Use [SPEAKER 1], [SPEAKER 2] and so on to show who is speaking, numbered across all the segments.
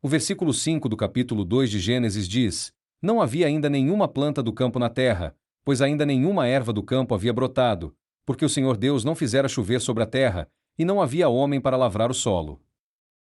[SPEAKER 1] O versículo 5 do capítulo 2 de Gênesis diz: Não havia ainda nenhuma planta do campo na terra, pois ainda nenhuma erva do campo havia brotado, porque o Senhor Deus não fizera chover sobre a terra, e não havia homem para lavrar o solo.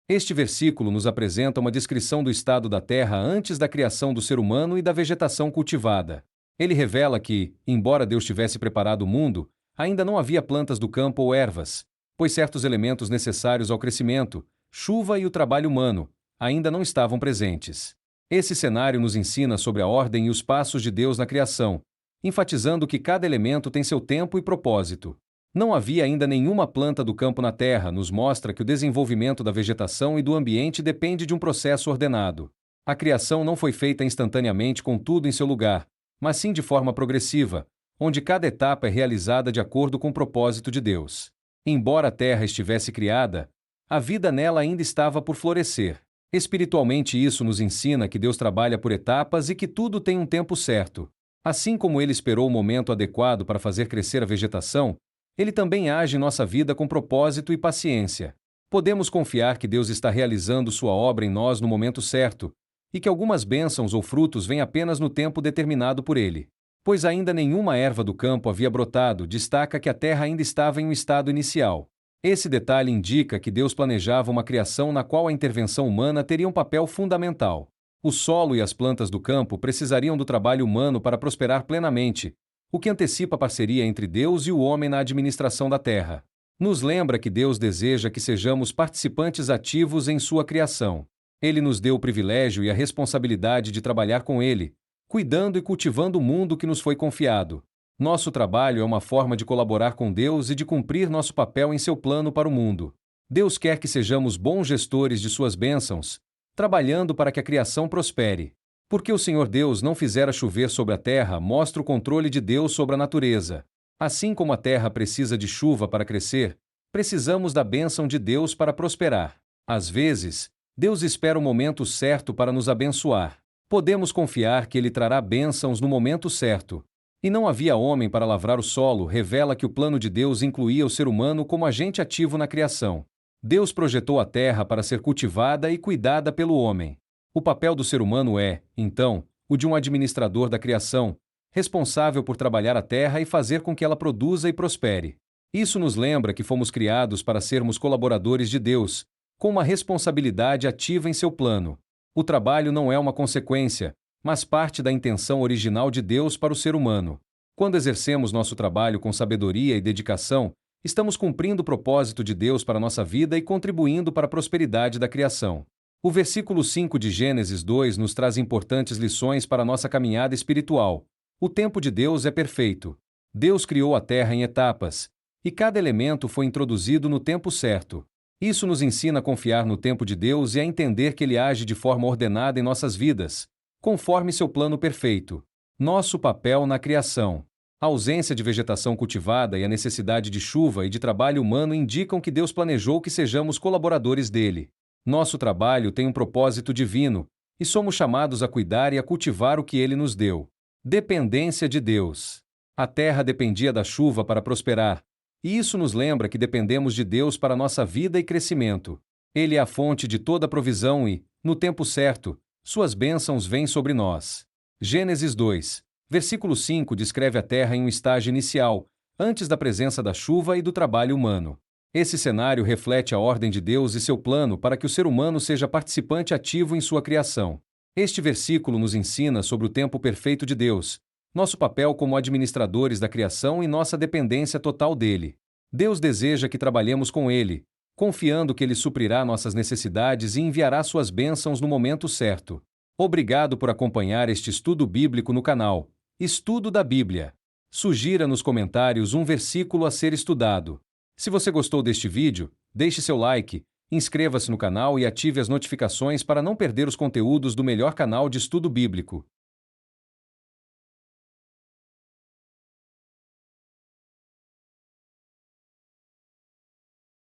[SPEAKER 1] Este versículo nos apresenta uma descrição do estado da terra antes da criação do ser humano e da vegetação cultivada. Ele revela que, embora Deus tivesse preparado o mundo, ainda não havia plantas do campo ou ervas, pois certos elementos necessários ao crescimento, chuva e o trabalho humano, ainda não estavam presentes. Esse cenário nos ensina sobre a ordem e os passos de Deus na criação, enfatizando que cada elemento tem seu tempo e propósito. Não havia ainda nenhuma planta do campo na terra, nos mostra que o desenvolvimento da vegetação e do ambiente depende de um processo ordenado. A criação não foi feita instantaneamente com tudo em seu lugar, mas sim de forma progressiva, onde cada etapa é realizada de acordo com o propósito de Deus. Embora a terra estivesse criada, a vida nela ainda estava por florescer. Espiritualmente, isso nos ensina que Deus trabalha por etapas e que tudo tem um tempo certo. Assim como Ele esperou o momento adequado para fazer crescer a vegetação, Ele também age em nossa vida com propósito e paciência. Podemos confiar que Deus está realizando sua obra em nós no momento certo, e que algumas bênçãos ou frutos vêm apenas no tempo determinado por Ele. Pois ainda nenhuma erva do campo havia brotado, destaca que a terra ainda estava em um estado inicial. Esse detalhe indica que Deus planejava uma criação na qual a intervenção humana teria um papel fundamental. O solo e as plantas do campo precisariam do trabalho humano para prosperar plenamente, o que antecipa a parceria entre Deus e o homem na administração da terra. Nos lembra que Deus deseja que sejamos participantes ativos em sua criação. Ele nos deu o privilégio e a responsabilidade de trabalhar com Ele, cuidando e cultivando o mundo que nos foi confiado. Nosso trabalho é uma forma de colaborar com Deus e de cumprir nosso papel em seu plano para o mundo. Deus quer que sejamos bons gestores de suas bênçãos, trabalhando para que a criação prospere. Porque o Senhor Deus não fizera chover sobre a terra, mostra o controle de Deus sobre a natureza. Assim como a terra precisa de chuva para crescer, precisamos da bênção de Deus para prosperar. Às vezes, Deus espera o momento certo para nos abençoar. Podemos confiar que Ele trará bênçãos no momento certo. E não havia homem para lavrar o solo, revela que o plano de Deus incluía o ser humano como agente ativo na criação. Deus projetou a terra para ser cultivada e cuidada pelo homem. O papel do ser humano é, então, o de um administrador da criação, responsável por trabalhar a terra e fazer com que ela produza e prospere. Isso nos lembra que fomos criados para sermos colaboradores de Deus, com uma responsabilidade ativa em seu plano. O trabalho não é uma consequência, mas parte da intenção original de Deus para o ser humano. Quando exercemos nosso trabalho com sabedoria e dedicação, estamos cumprindo o propósito de Deus para nossa vida e contribuindo para a prosperidade da criação. O versículo 5 de Gênesis 2 nos traz importantes lições para a nossa caminhada espiritual. O tempo de Deus é perfeito. Deus criou a terra em etapas, e cada elemento foi introduzido no tempo certo. Isso nos ensina a confiar no tempo de Deus e a entender que Ele age de forma ordenada em nossas vidas, conforme seu plano perfeito. Nosso papel na criação. A ausência de vegetação cultivada e a necessidade de chuva e de trabalho humano indicam que Deus planejou que sejamos colaboradores dele. Nosso trabalho tem um propósito divino, e somos chamados a cuidar e a cultivar o que Ele nos deu. Dependência de Deus. A terra dependia da chuva para prosperar, e isso nos lembra que dependemos de Deus para nossa vida e crescimento. Ele é a fonte de toda provisão e, no tempo certo, suas bênçãos vêm sobre nós. Gênesis 2, versículo 5 descreve a terra em um estágio inicial, antes da presença da chuva e do trabalho humano. Esse cenário reflete a ordem de Deus e seu plano para que o ser humano seja participante ativo em sua criação. Este versículo nos ensina sobre o tempo perfeito de Deus, nosso papel como administradores da criação e nossa dependência total dele. Deus deseja que trabalhemos com Ele, confiando que Ele suprirá nossas necessidades e enviará suas bênçãos no momento certo. Obrigado por acompanhar este estudo bíblico no canal Estudo da Bíblia. Sugira nos comentários um versículo a ser estudado. Se você gostou deste vídeo, deixe seu like, inscreva-se no canal e ative as notificações para não perder os conteúdos do melhor canal de estudo bíblico.